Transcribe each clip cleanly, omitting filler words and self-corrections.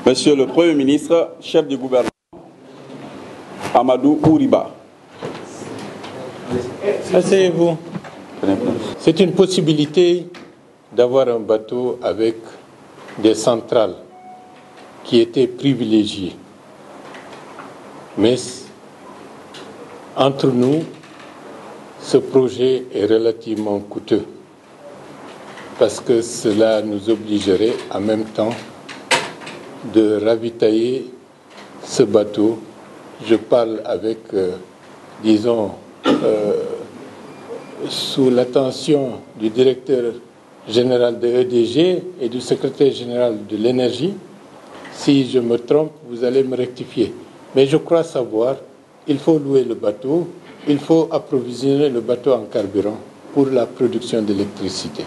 Monsieur le Premier ministre, chef du gouvernement, Amadou Ouriba. Asseyez-vous. C'est une possibilité d'avoir un bateau avec des centrales qui étaient privilégiées. Mais entre nous, ce projet est relativement coûteux parce que cela nous obligerait en même temps de ravitailler ce bateau. Je parle avec, sous l'attention du directeur général de EDG et du secrétaire général de l'énergie. Si je me trompe, vous allez me rectifier. Mais je crois savoir, il faut louer le bateau, il faut approvisionner le bateau en carburant pour la production d'électricité.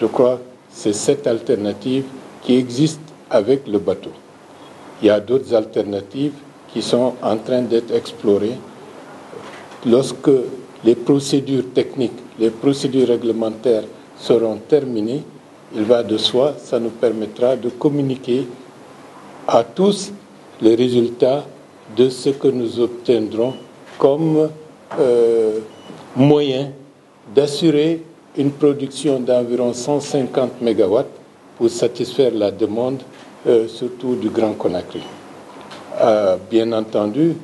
Je crois que c'est cette alternative qui existe avec le bateau. Il y a d'autres alternatives qui sont en train d'être explorées. Lorsque les procédures techniques, les procédures réglementaires seront terminées, il va de soi, ça nous permettra de communiquer à tous les résultats de ce que nous obtiendrons comme moyen d'assurer une production d'environ 150 MW pour satisfaire la demande, surtout du Grand Conakry. Bien entendu,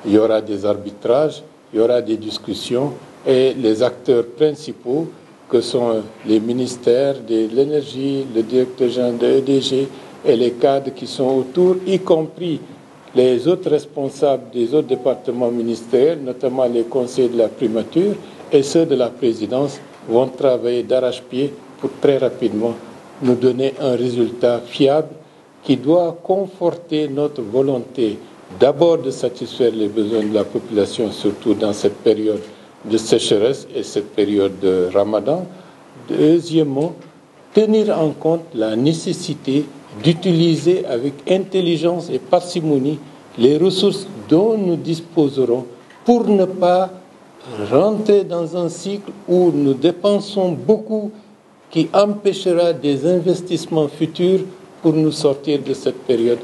il y aura des arbitrages, il y aura des discussions et les acteurs principaux que sont les ministères de l'énergie, le directeur général de EDG et les cadres qui sont autour, y compris les autres responsables des autres départements ministériels, notamment les conseillers de la primature et ceux de la présidence, vont travailler d'arrache-pied pour très rapidement nous donner un résultat fiable qui doit conforter notre volonté d'abord de satisfaire les besoins de la population, surtout dans cette période de sécheresse et cette période de Ramadan. Deuxièmement, tenir en compte la nécessité d'utiliser avec intelligence et parcimonie les ressources dont nous disposerons pour ne pas rentrer dans un cycle où nous dépensons beaucoup qui empêchera des investissements futurs pour nous sortir de cette période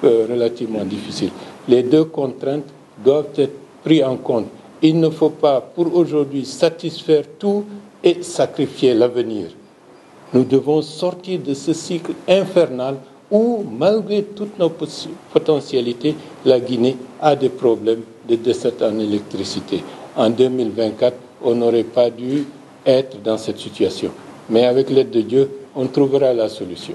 relativement difficile. Les deux contraintes doivent être prises en compte. Il ne faut pas, pour aujourd'hui, satisfaire tout et sacrifier l'avenir. Nous devons sortir de ce cycle infernal où, malgré toutes nos potentialités, la Guinée a des problèmes de desserte en électricité. En 2024, on n'aurait pas dû être dans cette situation. Mais avec l'aide de Dieu, on trouvera la solution.